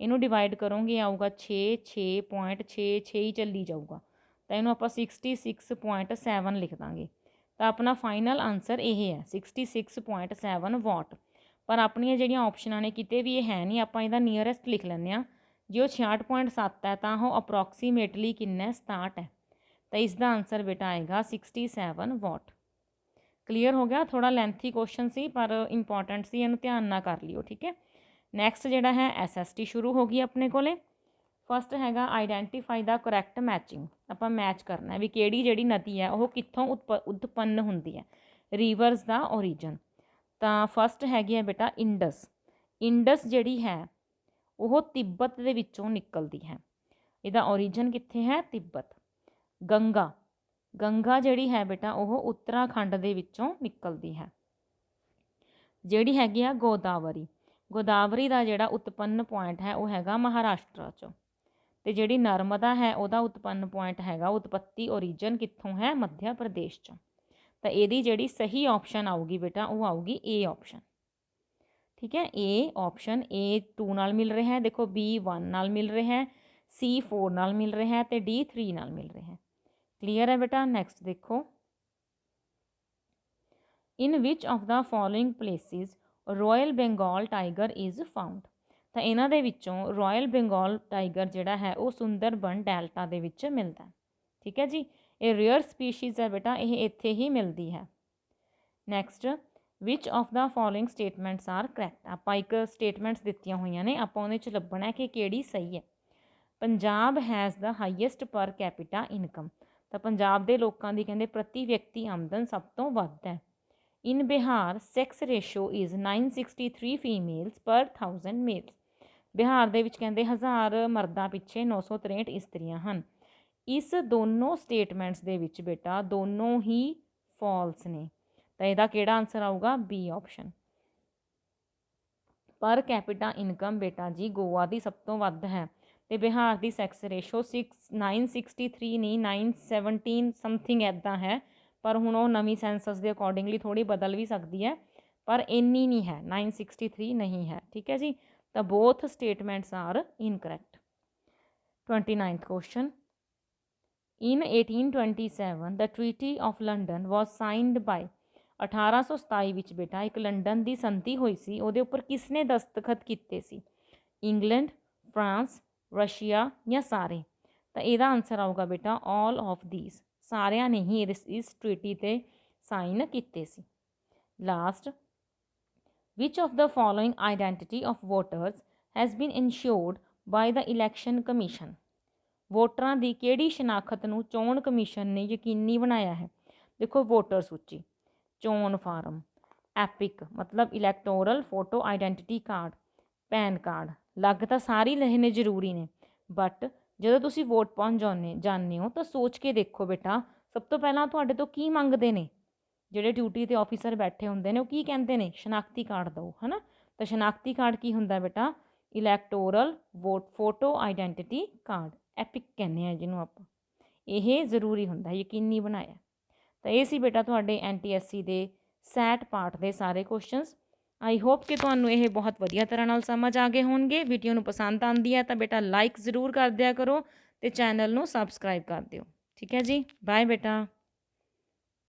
ਇਹਨੂੰ ਡਿਵਾਈਡ ਕਰੋਗੇ ਆਊਗਾ 6, 6.66 ਹੀ ਚੱਲੀ ਜਾਊਗਾ। ਤਾਂ ਇਹਨੂੰ ਆਪਾਂ 66.7 ਲਿਖ ਦਾਂਗੇ। ਤਾਂ ਆਪਣਾ ਫਾਈਨਲ ਆਨਸਰ ਇਹ ਹੈ 66.7 ਵਾਟ। ਪਰ ਆਪਣੀਆਂ ਜਿਹੜੀਆਂ ਆਪਸ਼ਨਾਂ ਨੇ ਕਿਤੇ ਵੀ ਇਹ ਹੈ ਨਹੀਂ, ਆਪਾਂ ਇਹਦਾ ਨੀਅਰੈਸਟ ਲਿਖ ਲੈਂਦੇ ਹਾਂ। ਜੇ ਉਹ 66.7 ਹੈ ਤਾਂ ਉਹ ਅਪਰੋਕਸੀਮੇਟਲੀ ਕਿੰਨਾ 67 ਹੈ। ਤਾਂ ਇਸ ਦਾ ਆਨਸਰ ਬੇਟਾ ਆਏਗਾ 67 ਵਾਟ। ਕਲੀਅਰ ਹੋ ਗਿਆ। ਥੋੜਾ ਲੈਂਥੀ ਕੁਐਸਚਨ ਸੀ ਪਰ ਇੰਪੋਰਟੈਂਟ ਸੀ, ਇਹਨੂੰ ਧਿਆਨ ਨਾਲ ਕਰ ਲਿਓ, ਠੀਕ ਹੈ। ਨੈਕਸਟ ਜਿਹੜਾ ਹੈ SST ਸ਼ੁਰੂ ਹੋ ਗਈ ਆਪਣੇ ਕੋਲੇ। ਫਸਟ ਹੈਗਾ ਆਈਡੈਂਟੀਫਾਈ ਦਾ ਕਰੈਕਟ ਮੈਚਿੰਗ। ਆਪਾਂ ਮੈਚ ਕਰਨਾ ਵੀ ਕਿਹੜੀ ਜਿਹੜੀ ਨਦੀ ਹੈ ਉਹ ਕਿੱਥੋਂ ਉਤਪੰਨ ਹੁੰਦੀ ਹੈ, ਰੀਵਰਸ ਦਾ ਓਰੀਜਨ। ਤਾਂ ਫਸਟ ਹੈਗੀ ਹੈ ਬੇਟਾ ਇੰਡਸ। ਇੰਡਸ ਜਿਹੜੀ ਹੈ ਉਹ ਤਿੱਬਤ ਦੇ ਵਿੱਚੋਂ ਨਿਕਲਦੀ ਹੈ, ਇਹਦਾ ਓਰੀਜਨ ਕਿੱਥੇ ਹੈ ਤਿੱਬਤ। ਗੰਗਾ, ਗੰਗਾ ਜਿਹੜੀ ਹੈ ਬੇਟਾ ਉਹ ਉੱਤਰਾਖੰਡ ਦੇ ਵਿੱਚੋਂ ਨਿਕਲਦੀ ਹੈ। ਜਿਹੜੀ ਹੈਗੀ ਆ ਗੋਦਾਵਰੀ, ਗੋਦਾਵਰੀ ਦਾ ਜਿਹੜਾ ਉਤਪੰਨ ਪੁਆਇੰਟ ਹੈ ਉਹ ਹੈਗਾ ਮਹਾਰਾਸ਼ਟਰ 'ਚੋਂ। ਤੇ ਜਿਹੜੀ ਨਰਮਦਾ ਹੈ ਉਹਦਾ ਉਤਪੰਨ ਪੁਆਇੰਟ ਹੈਗਾ, ਉਤਪੱਤੀ ਓਰੀਜਨ ਕਿੱਥੋਂ ਹੈ ਮੱਧ ਪ੍ਰਦੇਸ਼ 'ਚੋਂ। ਤਾਂ ਇਹਦੀ ਜਿਹੜੀ ਸਹੀ ਆਪਸ਼ਨ ਆਊਗੀ ਬੇਟਾ ਉਹ ਆਊਗੀ A ਆਪਸ਼ਨ, ਠੀਕ ਹੈ। A ਆਪਸ਼ਨ, A 2 ਨਾਲ ਮਿਲ ਰਿਹਾ ਹੈ, ਦੇਖੋ B 1 ਨਾਲ ਮਿਲ ਰਿਹਾ ਹੈ, C 4 ਨਾਲ ਮਿਲ ਰਿਹਾ ਹੈ ਤੇ D 3 ਨਾਲ ਮਿਲ ਰਿਹਾ ਹੈ। ਕਲੀਅਰ ਹੈ ਬੇਟਾ। ਨੈਕਸਟ ਦੇਖੋ, in which of the following places royal Bengal tiger is found. ਤਾਂ ਇਹਨਾਂ ਦੇ ਵਿੱਚੋਂ ਰੋਇਲ ਬੰਗਾਲ ਟਾਈਗਰ ਜਿਹੜਾ ਹੈ ਉਹ ਸੁੰਦਰਬਨ ਡੈਲਟਾ ਦੇ ਵਿੱਚ ਮਿਲਦਾ, ਠੀਕ ਹੈ ਜੀ। ਇਹ ਰੇਅਰ ਸਪੀਸ਼ੀਜ਼ ਹੈ ਬੇਟਾ, ਇਹ ਇੱਥੇ ਹੀ ਮਿਲਦੀ ਹੈ। Next, which of the following statements are correct. ਆਪਾਂ ਇੱਕ ਸਟੇਟਮੈਂਟਸ ਦਿੱਤੀਆਂ ਹੋਈਆਂ ਨੇ, ਆਪਾਂ ਉਹਦੇ 'ਚ ਲੱਭਣਾ ਕਿ ਕਿਹੜੀ ਸਹੀ ਹੈ। ਪੰਜਾਬ ਹੈਜ਼ ਦਾ ਹਾਈਐਸਟ ਪਰ ਕੈਪੀਟਾ ਇਨਕਮ। ਤਾਂ ਪੰਜਾਬ ਦੇ ਲੋਕਾਂ ਦੀ ਕਹਿੰਦੇ ਪ੍ਰਤੀ ਵਿਅਕਤੀ ਆਮਦਨ ਸਭ ਤੋਂ ਵੱਧ ਹੈ। In Bihar sex ratio is 963 females per 1000 mails. Bihar ਦੇ ਵਿੱਚ ਕਹਿੰਦੇ 1000 ਮਰਦਾਂ ਪਿੱਛੇ 963 ਇਸਤਰੀਆਂ ਹਨ। ਇਸ ਦੋਨੋਂ ਸਟੇਟਮੈਂਟਸ ਦੇ ਵਿੱਚ ਬੇਟਾ ਦੋਨੋਂ ਹੀ ਫਾਲਸ ਨੇ। ਤਾਂ ਇਹਦਾ ਕਿਹੜਾ ਆਨਸਰ ਆਊਗਾ B ਆਪਸ਼ਨ। ਪਰ ਕੈਪੀਟਾ ਇਨਕਮ ਬੇਟਾ ਜੀ ਗੋਆ ਦੀ ਸਭ ਤੋਂ ਵੱਧ ਹੈ ਤੇ ਬਿਹਾਰ ਦੀ ਸੈਕਸ ਰੇਸ਼ੋ 963 ਨਹੀਂ 917 ਸਮਥਿੰਗ ਇੱਦਾਂ ਹੈ, ਪਰ ਹੁਣ ਉਹ ਨਵੀਂ ਸੈਂਸਸ ਦੇ ਅਕੋਰਡਿੰਗਲੀ ਥੋੜ੍ਹੀ ਬਦਲ ਵੀ ਸਕਦੀ ਹੈ, ਪਰ ਇੰਨੀ ਨਹੀਂ ਹੈ, 963 ਨਹੀਂ ਹੈ, ਠੀਕ ਹੈ ਜੀ। ਤਾਂ both statements are incorrect. 29th question, in 1827 the treaty of London was signed by. 1827 ਵਿੱਚ ਬੇਟਾ ਇੱਕ ਲੰਡਨ ਦੀ ਸੰਧੀ ਹੋਈ ਸੀ, ਉਹਦੇ ਉੱਪਰ ਕਿਸ ਨੇ ਦਸਤਖਤ ਕੀਤੇ ਸੀ? ਇੰਗਲੈਂਡ, ਫਰਾਂਸ, ਰਸ਼ੀਆ ਜਾਂ ਸਾਰੇ? ਤਾਂ ਇਹਦਾ ਆਨਸਰ ਆਊਗਾ ਬੇਟਾ ਆਲ ਆਫ ਦੀਸ। ਸਾਰਿਆਂ ਨੇ ਹੀ ਇਸ ਟ੍ਰੀਟੀ 'ਤੇ ਸਾਈਨ ਕੀਤੇ ਸੀ। Last, which of the following identity of voters has been ensured by the election commission. ਵੋਟਰਾਂ ਦੀ ਕਿਹੜੀ ਸ਼ਨਾਖਤ ਨੂੰ ਚੋਣ ਕਮਿਸ਼ਨ ਨੇ ਯਕੀਨੀ ਬਣਾਇਆ ਹੈ? ਦੇਖੋ, ਵੋਟਰ ਸੂਚੀ, ਚੋਣ ਫਾਰਮ, ਐਪਿਕ ਮਤਲਬ electoral photo identity card, PAN card. ਲੱਗ ਤਾਂ ਸਾਰੇ ਰਹੇ ਨੇ, ਜ਼ਰੂਰੀ ਨੇ, ਬਟ ਜਦੋਂ ਤੁਸੀਂ ਵੋਟ ਪਾਉਣ ਜਾਂਦੇ ਹੋ ਤਾਂ ਸੋਚ ਕੇ ਦੇਖੋ ਬੇਟਾ, ਸਭ ਤੋਂ ਪਹਿਲਾਂ ਤੁਹਾਡੇ ਤੋਂ ਕੀ ਮੰਗਦੇ ਨੇ? ਜਿਹੜੇ ਡਿਊਟੀ 'ਤੇ ਆਫੀਸਰ ਬੈਠੇ ਹੁੰਦੇ ਨੇ ਉਹ ਕੀ ਕਹਿੰਦੇ ਨੇ? ਸ਼ਨਾਖਤੀ ਕਾਰਡ ਦਿਓ, ਹੈ ਨਾ। ਤਾਂ ਸ਼ਨਾਖਤੀ ਕਾਰਡ ਕੀ ਹੁੰਦਾ ਬੇਟਾ? Electoral photo identity card, EPIC ਕਹਿੰਦੇ ਆ ਜਿਹਨੂੰ ਆਪਾਂ। ਇਹ ਜ਼ਰੂਰੀ ਹੁੰਦਾ, ਯਕੀਨੀ ਬਣਾਇਆ। ਤਾਂ ਇਹ ਸੀ ਬੇਟਾ ਤੁਹਾਡੇ NTSC ਦੇ ਸੈਟ ਪਾਰਟ ਦੇ ਸਾਰੇ ਕੁਐਸਚਨਸ। ਆਈ ਹੋਪ ਕਿ ਤੁਹਾਨੂੰ ਇਹ ਬਹੁਤ ਵਧੀਆ ਤਰ੍ਹਾਂ ਨਾਲ ਸਮਝ ਆ ਗਏ ਹੋਣਗੇ। ਵੀਡੀਓ ਨੂੰ ਪਸੰਦ ਆਉਂਦੀ ਹੈ ਤਾਂ ਬੇਟਾ ਲਾਈਕ ਜ਼ਰੂਰ ਕਰ ਦਿਆ ਕਰੋ ਅਤੇ ਚੈਨਲ ਨੂੰ ਸਬਸਕ੍ਰਾਈਬ ਕਰ ਦਿਓ। ਠੀਕ ਹੈ ਜੀ, ਬਾਏ ਬੇਟਾ।